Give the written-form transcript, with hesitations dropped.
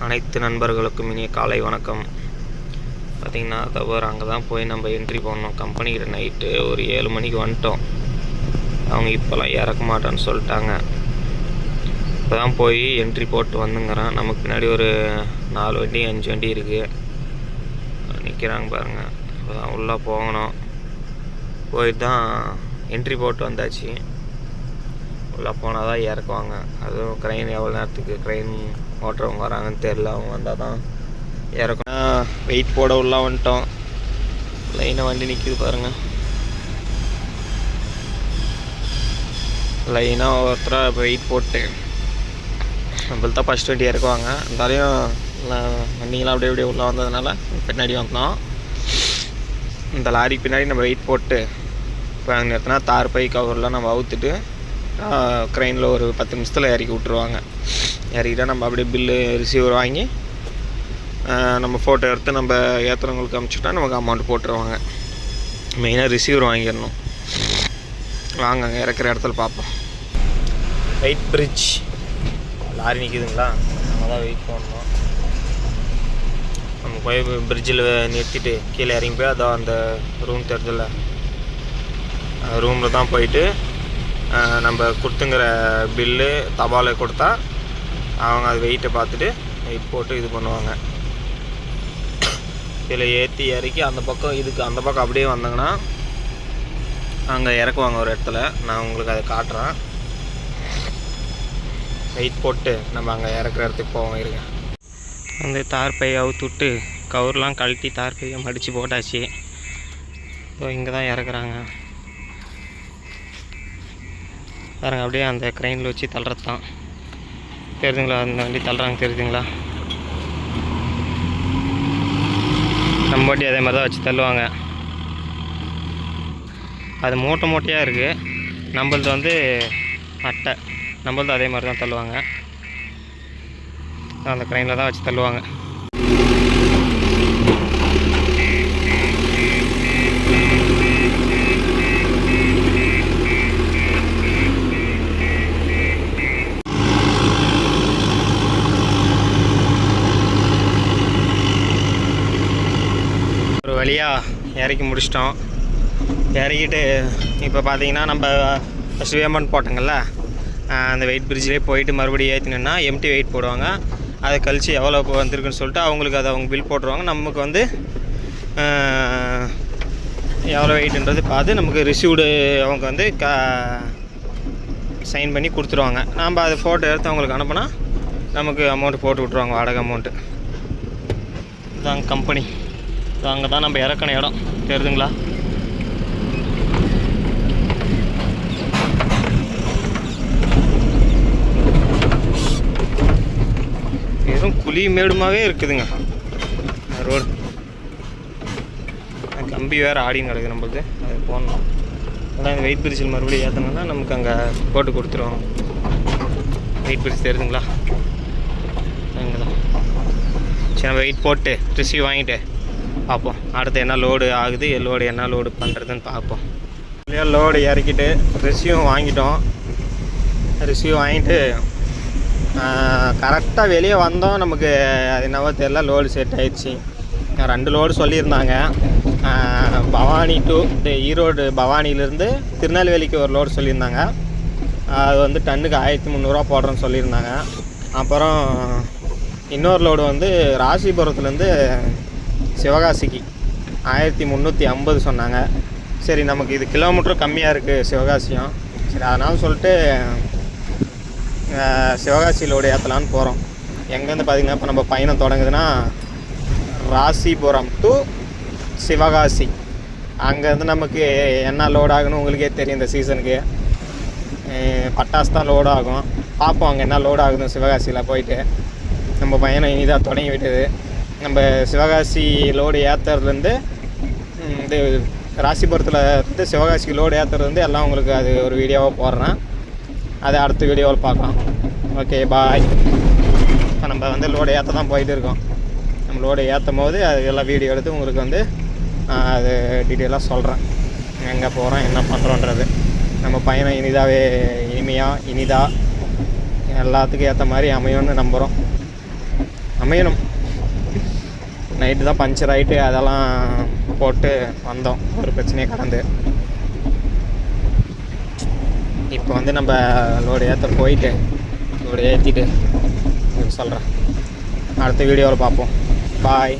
அனைத்து நண்பர்களுக்கும் இனிய காலை வணக்கம். பார்த்திங்கன்னா தவிர அங்கே தான் போய் நம்ம என்ட்ரி பண்ணோம். கம்பெனிக்கிட்ட நைட்டு ஒரு 7 மணிக்கு வந்துட்டோம். அவங்க இப்போலாம் இறக்க மாட்டேன்னு சொல்லிட்டாங்க. இப்போ தான் போய் என்ட்ரி போட்டு வந்துங்கிறேன். நமக்கு பின்னாடி ஒரு 4 வண்டி 5 வண்டி இருக்குது, நிற்கிறாங்க பாருங்கள். இப்போ தான் உள்ளே போகணும். போயிட்டு தான் என்ட்ரி போட்டு வந்தாச்சு. உள்ளே போனால் தான் இறக்குவாங்க. அதுவும் க்ரெயின் எவ்வளோ நேரத்துக்கு க்ரெயின் ஓட்டுறவங்க வராங்கன்னு தெரில. அவங்க வந்தால் தான் இறக்கணும். வெயிட் போட உள்ளே வந்துட்டோம். லைனாக வண்டி நிற்கிது பாருங்கள். லைனாக ஒருத்தராக வெயிட் போட்டு நம்மள தான் ஃபஸ்ட் வண்டி இறக்குவாங்க. இருந்தாலையும் வண்டிங்களாம் அப்படியே அப்படியே உள்ளே வந்ததுனால பின்னாடி வந்தோம். இந்த லாரிக்கு பின்னாடி நம்ம வெயிட் போட்டு இப்போ அங்கே நிறுத்தினா தார் பை கவர்லாம் நம்ம அவுத்துட்டு க்ரெயினில் ஒரு 10 நிமிஷத்தில் இறக்கி விட்ருவாங்க. இறக்கிட்டால் நம்ம அப்படியே பில்லு ரிசீவர் வாங்கி நம்ம ஃபோட்டோ எடுத்து நம்ம ஏற்றுறவங்களுக்கு அனுப்பிச்சுட்டா நமக்கு அமௌண்ட் போட்டுருவாங்க. மெயினாக ரிசீவர் வாங்கிடணும். வாங்க அங்கே இறக்குற இடத்துல பார்ப்போம். வெயிட் பிரிட்ஜ் லாரி நிற்கிதுங்களா, நம்ம தான் வெயிட் பண்ணணும். நம்ம போய் பிரிட்ஜில் நிறுத்திட்டு கீழே இறங்கி போய் அதான் அந்த ரூம் தெரிஞ்சல ரூமில் தான் போயிட்டு நம்ம கொடுத்துங்கிற பில்லு தபாலை கொடுத்தா அவங்க அது வெயிட்டை பார்த்துட்டு வெயிட் போட்டு இது பண்ணுவாங்க. இதில் ஏற்றி இறக்கி அந்த பக்கம் இதுக்கு அந்த பக்கம் அப்படியே வந்தாங்கன்னா அங்கே இறக்குவாங்க ஒரு இடத்துல. நான் உங்களுக்கு அதை காட்டுறேன். வெயிட் போட்டு நம்ம அங்கே இறக்குற இடத்துக்கு போவோம். இருங்க. வந்து தார் பையை அவுத்து விட்டு கவர்லாம் கழட்டி தார் பையை மடித்து போட்டாச்சு. ஸோ இங்கே தான் இறக்குறாங்க பாருங்க. அப்படியே அந்த க்ரெயினில் வச்சு தள்ளுறது தான். தெரியுதுங்களா? அந்த வண்டி தள்ளுறாங்க தெரியுதுங்களா? நம்ம வண்டி அதே மாதிரி தான் வச்சு தள்ளுவாங்க. அது மூட்டையாக இருக்குது. நம்மளது வந்து அட்டை. நம்மளது அதே மாதிரி தான் தள்ளுவாங்க. அந்த க்ரெயினில் தான் வச்சு தள்ளுவாங்க. ஒரு வழியாக இறக்கி முடிச்சிட்டோம். இறக்கிட்டு இப்போ பார்த்தீங்கன்னா நம்ம ஃபஸ்ட்டு பேமெண்ட் போட்டோங்கள்ல, அந்த வெயிட் பிரிட்ஜ்லேயே போயிட்டு மறுபடியும் ஏற்றினோன்னா எம்டி வெயிட் போடுவாங்க. அதை கழித்து எவ்வளோ வந்திருக்குன்னு சொல்லிட்டு அவங்களுக்கு அதை அவங்க பில் போட்டுருவாங்க. நமக்கு வந்து எவ்வளோ வெயிட்ன்றது பார்த்து நமக்கு ரிசீவ்டு அவங்க வந்து சைன் பண்ணி கொடுத்துருவாங்க. நம்ம அதை ஃபோட்டோ எடுத்து அவங்களுக்கு அனுப்புனா நமக்கு அமௌண்ட்டு போட்டு விட்ருவாங்க, வாடகை அமௌண்ட்டு. இதாங்க கம்பெனி. அங்கே தான் நம்ம இறக்கின இடம் தெரியுதுங்களா? வெறும் குழி மேடுமாகவே இருக்குதுங்க ரோடு. கம்பி வேறு ஆடின்னு கிடக்குது நம்மளுக்கு. அது போடணும். அதான் இந்த வெயிட் பிரிட்ஜில் மறுபடியும் ஏற்றணும்னா நமக்கு அங்கே போட்டு கொடுத்துருவாங்க. வெயிட் பிரிட்ஜ் தெரியுதுங்களா? அங்கே தான். சரி, நம்ம வெயிட் போட்டு ரிசீவ் வாங்கிட்டு பார்ப்போம். அடுத்து என்ன லோடு ஆகுது, என்ன லோடு பண்ணுறதுன்னு பார்ப்போம். லோடு இறக்கிட்டு ரிசீவ் வாங்கிட்டோம். ரிசீவ் வாங்கிட்டு கரெக்டாக வெளியே வந்தோம். நமக்கு அது என்னவோ தெரியல, லோடு செட் ஆயிடுச்சு. 2 லோடு சொல்லியிருந்தாங்க. பவானி டு ஈரோடு, பவானியிலேருந்து திருநெல்வேலிக்கு ஒரு லோடு சொல்லியிருந்தாங்க. அது வந்து டன்னுக்கு 1300 போடுறோன்னு சொல்லியிருந்தாங்க. அப்புறம் இன்னொரு லோடு வந்து ராசிபுரத்துலேருந்து சிவகாசிக்கு 1350 சொன்னாங்க. சரி, நமக்கு இது கிலோமீட்டரும் கம்மியாக இருக்குது சிவகாசியும். சரி, அதனால சொல்லிட்டு சிவகாசி லோடு ஏற்றலான்னு போகிறோம். எங்கேருந்து பார்த்திங்கன்னா இப்போ நம்ம பயணம் தொடங்குதுன்னா ராசிபுரம் டு சிவகாசி. அங்கேருந்து நமக்கு என்ன லோடு ஆகுன்னு உங்களுக்கே தெரியும். இந்த சீசனுக்கு பட்டாசு தான் லோடு ஆகும். பார்ப்போம் அங்கே என்ன லோடு ஆகுதுன்னு. சிவகாசியில் போயிட்டு நம்ம பயணம் இனிதான் தொடங்கி விட்டது. நம்ம சிவகாசி லோடு ஏற்றுறதுலேருந்து இந்த ராசிபுரத்தில் இருந்து சிவகாசிக்கு லோடு ஏற்றுறது எல்லாம் உங்களுக்கு அது ஒரு வீடியோவாக போடுறேன். அதை அடுத்த வீடியோவில் பார்க்கலாம். ஓகே, பாய். இப்போ நம்ம வந்து லோடு ஏற்ற தான் போயிட்டு இருக்கோம். நம்ம லோடு ஏற்றும் போது அது எல்லாம் வீடியோ எடுத்து உங்களுக்கு வந்து அது டீட்டெயிலாக சொல்கிறேன். எங்கே போகிறோம், என்ன பண்ணுறோன்றது. நம்ம பயணம் இனிமையாக எல்லாத்துக்கும் ஏற்ற மாதிரி அமையும்னு நம்புகிறோம். அமையணும். நைட்டு தான் பஞ்சர் ஆகிட்டு அதெல்லாம் போட்டு வந்தோம், ஒரு பிரச்சனையை கடந்து. இப்போ வந்து நம்ம லோடு ஏற்ற போயிட்டு லோடு ஏற்றிட்டு சொல்கிறேன். அடுத்த வீடியோவில் பார்ப்போம். பாய்.